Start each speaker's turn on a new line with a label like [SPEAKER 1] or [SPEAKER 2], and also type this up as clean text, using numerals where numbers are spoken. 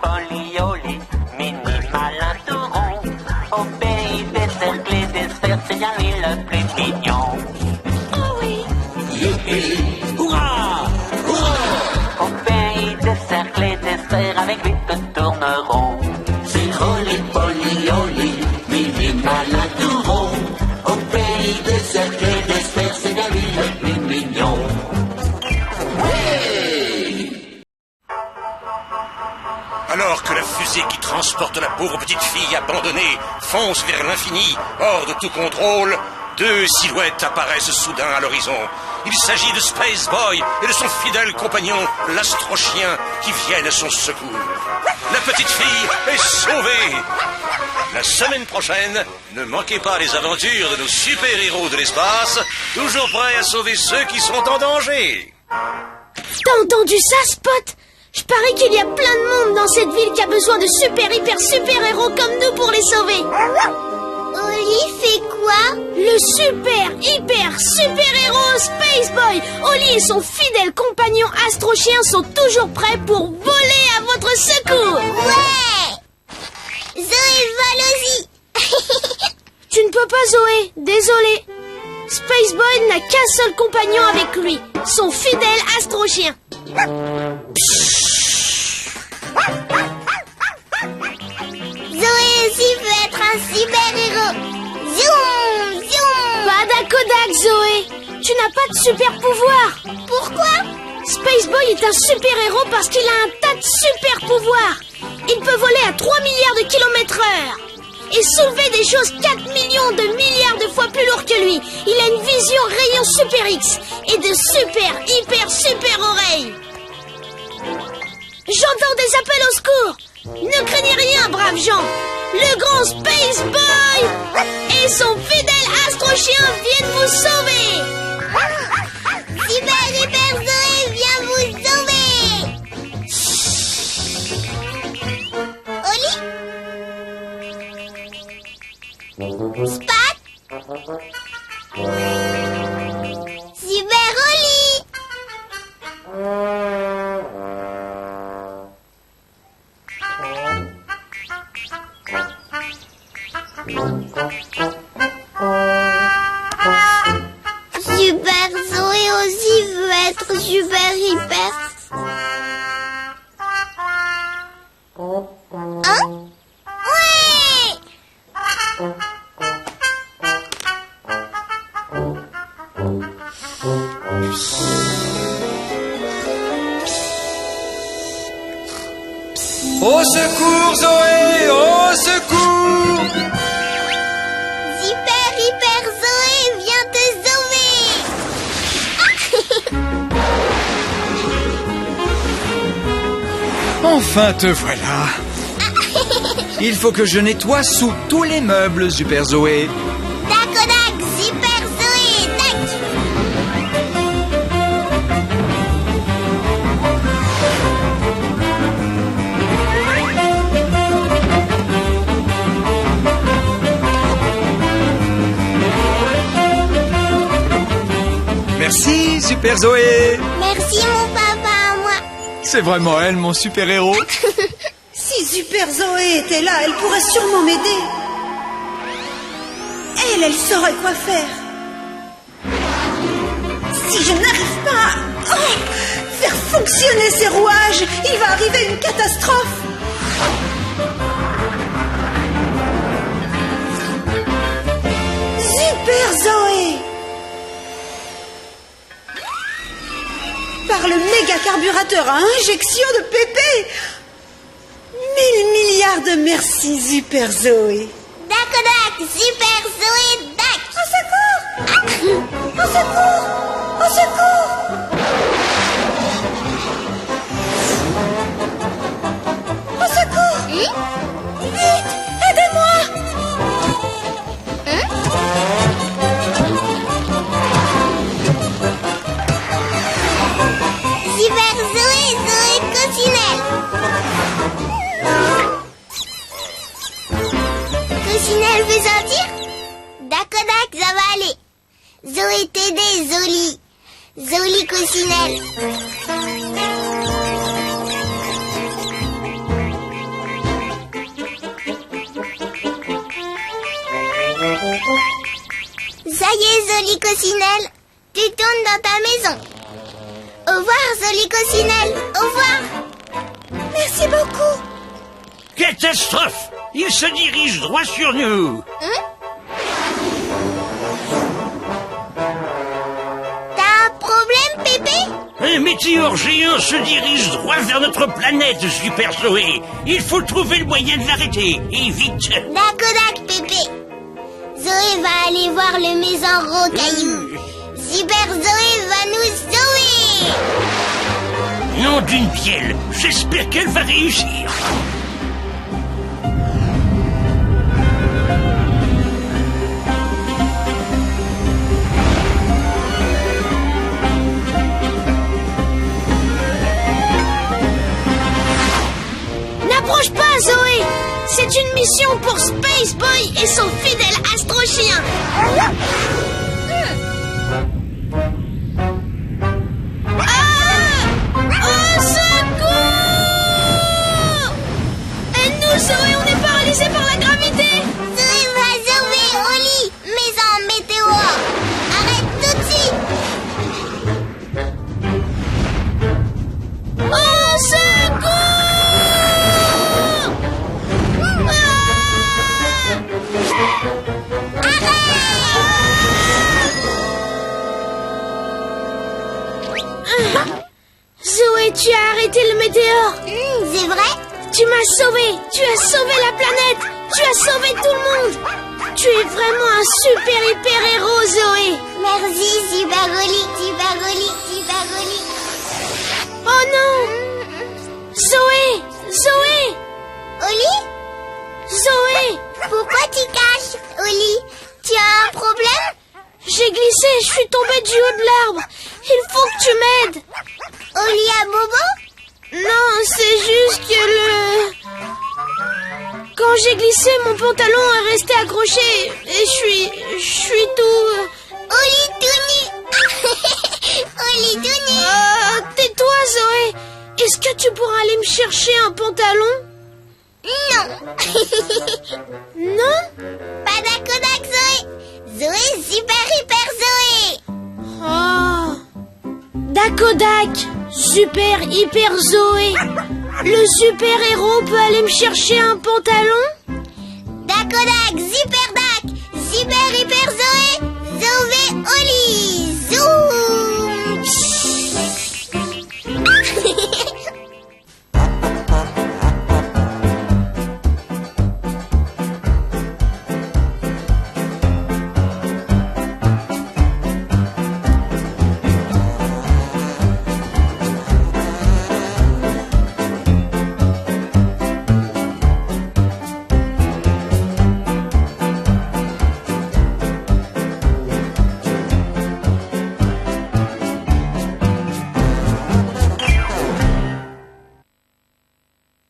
[SPEAKER 1] polioli, mini malin tout rond. Au pays des cercles et des sphères, c'est bien lui le plus mignon.
[SPEAKER 2] Oh oui.
[SPEAKER 3] Youpi! Hurrah! Hurrah!
[SPEAKER 1] Au pays des cercles et des sphères, avec lui que tourneront.
[SPEAKER 3] C'est roly polioli, mini malin tout rond. Au pays des cercles et des sphères, c'est bien lui le plus mignon.
[SPEAKER 4] Alors que la fusée qui transporte la pauvre petite fille abandonnée fonce vers l'infini, hors de tout contrôle, deux silhouettes apparaissent soudain à l'horizon. Il s'agit de Space Boy et de son fidèle compagnon, l'astrochien, qui viennent à son secours. La petite fille est sauvée. La semaine prochaine, ne manquez pas les aventures de nos super-héros de l'espace, toujours prêts à sauver ceux qui sont en danger.
[SPEAKER 2] T'as entendu ça, Spot? Je parie qu'il y a plein de monde dans cette ville qui a besoin de super-héros comme nous pour les sauver.
[SPEAKER 5] Oli fait quoi?
[SPEAKER 2] Le super-héros Space Boy. Oli et son fidèle compagnon astrochien sont toujours prêts pour voler à votre secours.
[SPEAKER 5] Ouais! Zoé vole aussi.
[SPEAKER 2] Tu ne peux pas, Zoé. Désolé. Space Boy n'a qu'un seul compagnon avec lui, son fidèle astrochien.
[SPEAKER 5] Zoé aussi veut être un super-héros. Zoom, zoom.
[SPEAKER 2] Pas d'accodac, Zoé. Tu n'as pas de super pouvoir.
[SPEAKER 5] Pourquoi?
[SPEAKER 2] Space Boy est un super-héros parce qu'il a un tas de super pouvoirs. Il peut voler à 3 milliards de kilomètres/heure et soulever des choses 4 millions de milliards de fois plus lourd que lui. Il a une vision rayon Super X et de super oreilles. J'entends des appels au secours. Ne craignez rien, braves gens. Le grand Space Boy et son fidèle astrochien viennent vous sauver.
[SPEAKER 5] Super Zoé vient vous sauver. Oli? Spat? Super Oli! Super Zoé aussi veut être super hyper. Hein? Ouais!
[SPEAKER 6] Au secours, Zoé! Au secours!
[SPEAKER 5] Super hyper Zoé vient te sauver.
[SPEAKER 6] Enfin te voilà. Il faut que je nettoie sous tous les meubles, Super Zoé.
[SPEAKER 5] Dakodak, Super Zoé, tac.
[SPEAKER 6] Merci, Super Zoé.
[SPEAKER 5] Merci mon papa à moi.
[SPEAKER 6] C'est vraiment elle, mon super-héros.
[SPEAKER 7] Si Super Zoé était là, elle pourrait sûrement m'aider. Elle saurait quoi faire. Si je n'arrive pas à faire fonctionner ces rouages, il va arriver une catastrophe. Super Zoé! Par le méga carburateur à injection de pépé. 1000 milliards de merci, Super Zoé.
[SPEAKER 5] Dakodak, Super Zoé, dac.
[SPEAKER 7] Au secours! Au secours! Au secours! Au secours! Vite! Aidez-moi!
[SPEAKER 5] Super Zoé, Zoé Coccinelle. Coccinelle veut sortir? Dakodak, ça va aller. Zoé t'aider, Zoli. Zoli Coccinelle. est, Zoli Coccinelle. Tu tournes dans ta maison. Au revoir, Zoli Coccinelle. Au revoir.
[SPEAKER 7] Merci beaucoup.
[SPEAKER 8] Catastrophe! Il se dirige droit sur nous.
[SPEAKER 5] T'as un problème, Pépé?
[SPEAKER 8] Un météore géant se dirige droit vers notre planète, Super Zoé. Il faut trouver le moyen de l'arrêter, et vite.
[SPEAKER 5] Dakodak, Pépé. Zoé va aller voir le maison rocaillou. Super Zoé va nous sauver.
[SPEAKER 8] Nom d'une bielle, j'espère qu'elle va réussir.
[SPEAKER 2] N'approche pas, Zoé. C'est une mission pour Space Boy et son fidèle astro-chien. Au secours! Aide-nous, Zoé, on est paralysé par la gravité.
[SPEAKER 5] Zoé va sauver Oli, maison météore. Arrête tout de suite.
[SPEAKER 2] Au secours! Zoé, tu as arrêté le météore.
[SPEAKER 5] C'est vrai?
[SPEAKER 2] Tu m'as sauvé. Tu as sauvé la planète. Tu as sauvé tout le monde. Tu es vraiment un super hyper héros, Zoé.
[SPEAKER 5] Merci, Super Oli, Super Oli, Super Oli.
[SPEAKER 2] Oh non! Zoé! Zoé!
[SPEAKER 5] Oli?
[SPEAKER 2] Zoé!
[SPEAKER 5] Pourquoi tu caches, Oli? Tu as un problème?
[SPEAKER 2] J'ai glissé, je suis tombée du haut de l'arbre. Il faut que tu m'aides.
[SPEAKER 5] Oli à Bobo?
[SPEAKER 2] Non, c'est juste que quand j'ai glissé, mon pantalon est resté accroché et je suis tout...
[SPEAKER 5] Oli tout nu. Oli tout nu.
[SPEAKER 2] Tais-toi, Zoé. Est-ce que tu pourras aller me chercher un pantalon?
[SPEAKER 5] Non.
[SPEAKER 2] Non?
[SPEAKER 5] Pas d'Akodak, Zoé. Zoé super hyper Zoé.
[SPEAKER 2] Oh. Dakodak, super hyper Zoé. Le super héros peut aller me chercher un pantalon?
[SPEAKER 5] Dakodak, Zipperdak, super hyper Zoé, Zoé Oli.